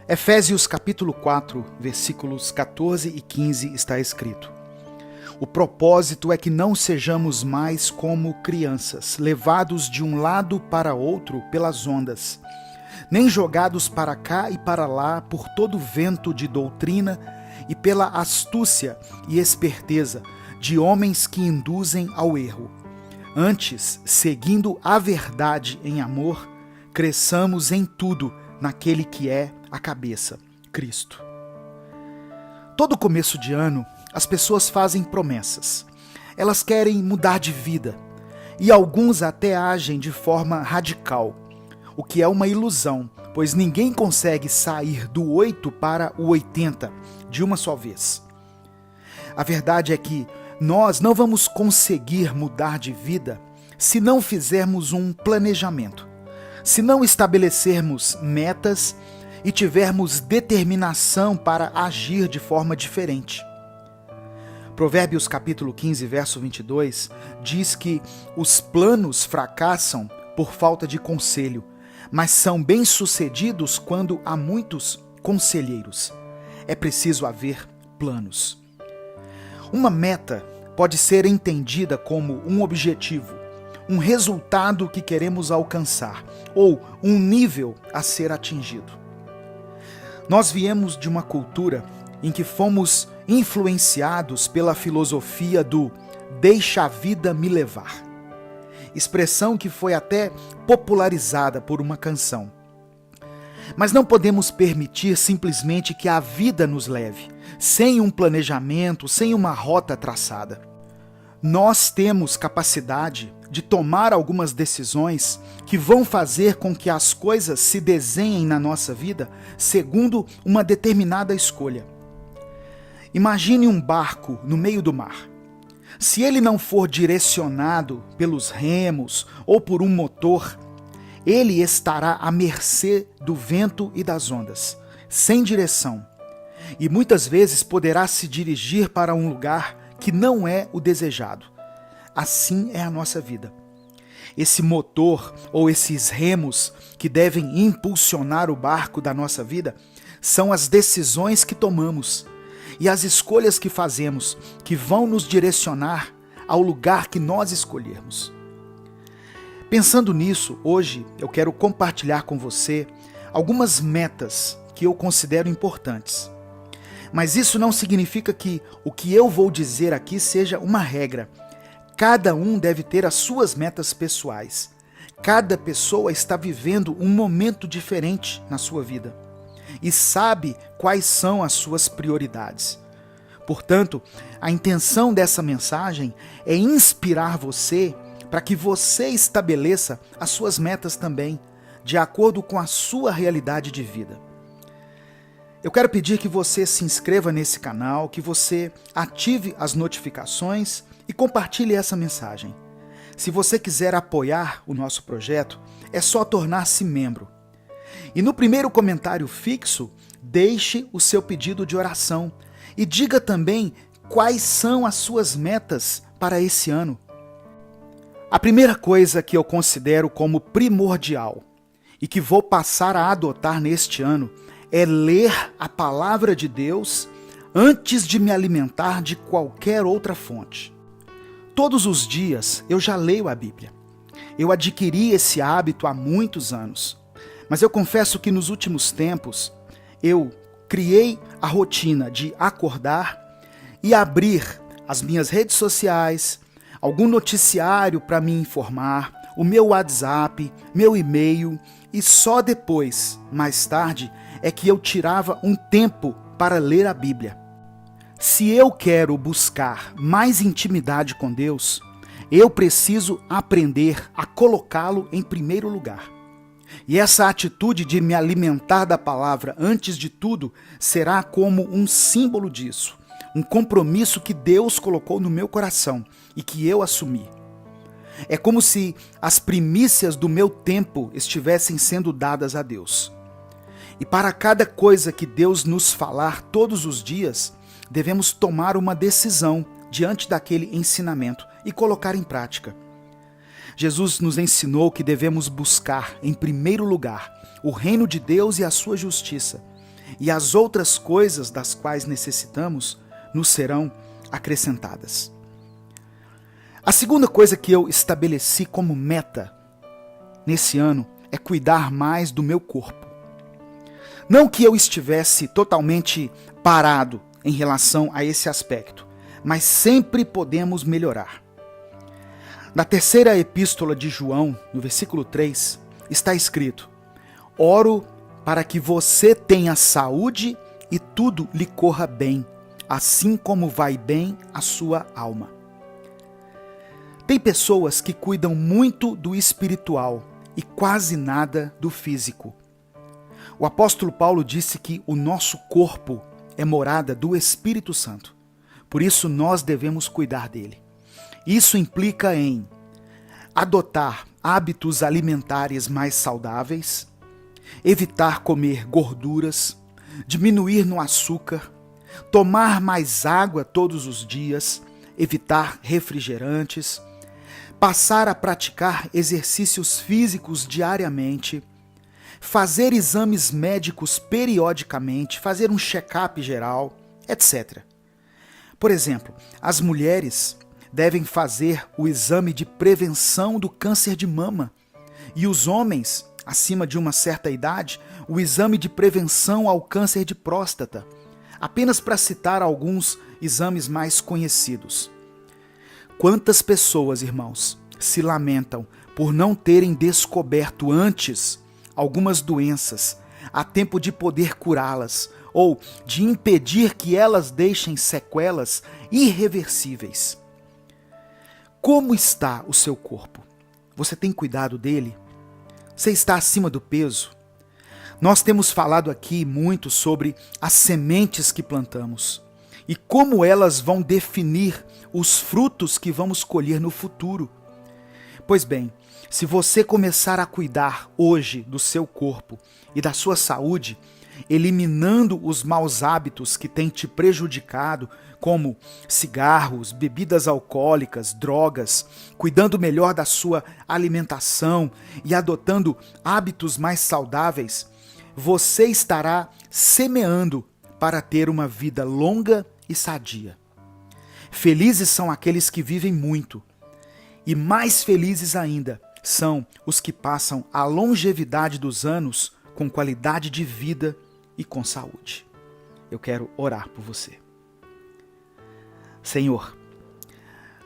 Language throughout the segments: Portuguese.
Efésios capítulo 4, versículos 14 e 15 está escrito: O propósito é que não sejamos mais como crianças, levados de um lado para outro pelas ondas, nem jogados para cá e para lá por todo vento de doutrina e pela astúcia e esperteza de homens que induzem ao erro. Antes, seguindo a verdade em amor, cresçamos em tudo naquele que é a cabeça, Cristo. Todo começo de ano, as pessoas fazem promessas. Elas querem mudar de vida e alguns até agem de forma radical, o que é uma ilusão, pois ninguém consegue sair do 8 para o 80 de uma só vez. A verdade é que nós não vamos conseguir mudar de vida se não fizermos um planejamento, se não estabelecermos metas e tivermos determinação para agir de forma diferente. Provérbios capítulo 15, verso 22, diz que os planos fracassam por falta de conselho, mas são bem-sucedidos quando há muitos conselheiros. É preciso haver planos. Uma meta pode ser entendida como um objetivo, um resultado que queremos alcançar ou um nível a ser atingido. Nós viemos de uma cultura em que fomos influenciados pela filosofia do "deixa a vida me levar", expressão que foi até popularizada por uma canção. Mas não podemos permitir simplesmente que a vida nos leve, sem um planejamento, sem uma rota traçada. Nós temos capacidade de tomar algumas decisões que vão fazer com que as coisas se desenhem na nossa vida segundo uma determinada escolha. Imagine um barco no meio do mar. Se ele não for direcionado pelos remos ou por um motor, ele estará à mercê do vento e das ondas, sem direção, e muitas vezes poderá se dirigir para um lugar que não é o desejado. Assim é a nossa vida. Esse motor ou esses remos que devem impulsionar o barco da nossa vida são as decisões que tomamos e as escolhas que fazemos que vão nos direcionar ao lugar que nós escolhermos. Pensando nisso, hoje eu quero compartilhar com você algumas metas que eu considero importantes. Mas isso não significa que o que eu vou dizer aqui seja uma regra. Cada um deve ter as suas metas pessoais. Cada pessoa está vivendo um momento diferente na sua vida e sabe quais são as suas prioridades. Portanto, a intenção dessa mensagem é inspirar você para que você estabeleça as suas metas também, de acordo com a sua realidade de vida. Eu quero pedir que você se inscreva nesse canal, que você ative as notificações e compartilhe essa mensagem. Se você quiser apoiar o nosso projeto, é só tornar-se membro. E no primeiro comentário fixo, deixe o seu pedido de oração e diga também quais são as suas metas para esse ano. A primeira coisa que eu considero como primordial e que vou passar a adotar neste ano é ler a palavra de Deus antes de me alimentar de qualquer outra fonte. Todos os dias eu já leio a Bíblia. Eu adquiri esse hábito há muitos anos, mas eu confesso que nos últimos tempos eu criei a rotina de acordar e abrir as minhas redes sociais, algum noticiário para me informar, o meu WhatsApp, meu e-mail, e só depois, mais tarde, é que eu tirava um tempo para ler a Bíblia. Se eu quero buscar mais intimidade com Deus, eu preciso aprender a colocá-lo em primeiro lugar. E essa atitude de me alimentar da palavra antes de tudo será como um símbolo disso, um compromisso que Deus colocou no meu coração e que eu assumi. É como se as primícias do meu tempo estivessem sendo dadas a Deus. E para cada coisa que Deus nos falar todos os dias, devemos tomar uma decisão diante daquele ensinamento e colocar em prática. Jesus nos ensinou que devemos buscar, em primeiro lugar, o reino de Deus e a sua justiça, e as outras coisas das quais necessitamos nos serão acrescentadas. A segunda coisa que eu estabeleci como meta nesse ano é cuidar mais do meu corpo. Não que eu estivesse totalmente parado em relação a esse aspecto, mas sempre podemos melhorar. Na terceira epístola de João, no versículo 3, está escrito: oro para que você tenha saúde e tudo lhe corra bem, assim como vai bem a sua alma. Tem pessoas que cuidam muito do espiritual e quase nada do físico. O apóstolo Paulo disse que o nosso corpo é morada do Espírito Santo. Por isso nós devemos cuidar dele. Isso implica em adotar hábitos alimentares mais saudáveis, evitar comer gorduras, diminuir no açúcar, tomar mais água todos os dias, evitar refrigerantes, passar a praticar exercícios físicos diariamente, fazer exames médicos periodicamente, fazer um check-up geral, etc. Por exemplo, as mulheres devem fazer o exame de prevenção do câncer de mama e os homens, acima de uma certa idade, o exame de prevenção ao câncer de próstata, apenas para citar alguns exames mais conhecidos. Quantas pessoas, irmãos, se lamentam por não terem descoberto antes algumas doenças, a tempo de poder curá-las ou de impedir que elas deixem sequelas irreversíveis. Como está o seu corpo? Você tem cuidado dele? Você está acima do peso? Nós temos falado aqui muito sobre as sementes que plantamos e como elas vão definir os frutos que vamos colher no futuro. Pois bem, se você começar a cuidar hoje do seu corpo e da sua saúde, eliminando os maus hábitos que têm te prejudicado, como cigarros, bebidas alcoólicas, drogas, cuidando melhor da sua alimentação e adotando hábitos mais saudáveis, você estará semeando para ter uma vida longa e sadia. Felizes são aqueles que vivem muito, e mais felizes ainda são os que passam a longevidade dos anos com qualidade de vida e com saúde. Eu quero orar por você. Senhor,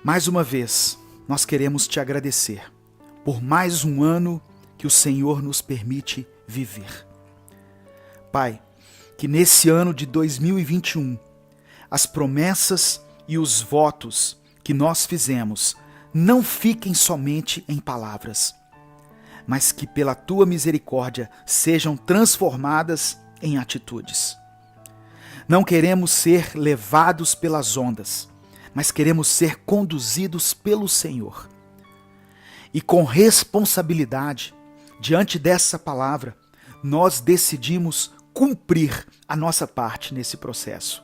mais uma vez nós queremos te agradecer por mais um ano que o Senhor nos permite viver. Pai, que nesse ano de 2021, as promessas e os votos que nós fizemos não fiquem somente em palavras, mas que pela tua misericórdia sejam transformadas em atitudes. Não queremos ser levados pelas ondas, mas queremos ser conduzidos pelo Senhor. E com responsabilidade, diante dessa palavra, nós decidimos cumprir a nossa parte nesse processo.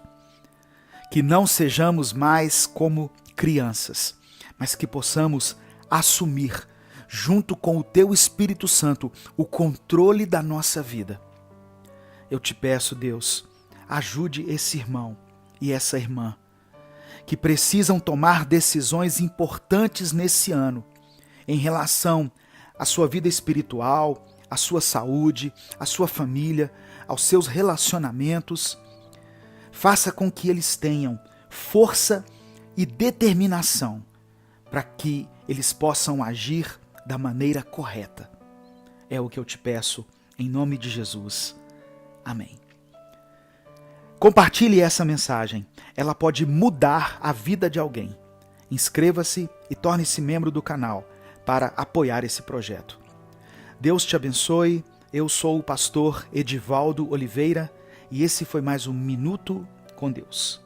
Que não sejamos mais como crianças, mas que possamos assumir, junto com o Teu Espírito Santo, o controle da nossa vida. Eu te peço, Deus, ajude esse irmão e essa irmã que precisam tomar decisões importantes nesse ano em relação à sua vida espiritual, à sua saúde, à sua família, aos seus relacionamentos. Faça com que eles tenham força e determinação para que eles possam agir da maneira correta. É o que eu te peço, em nome de Jesus. Amém. Compartilhe essa mensagem. Ela pode mudar a vida de alguém. Inscreva-se e torne-se membro do canal para apoiar esse projeto. Deus te abençoe. Eu sou o pastor Edivaldo Oliveira e esse foi mais um Minuto com Deus.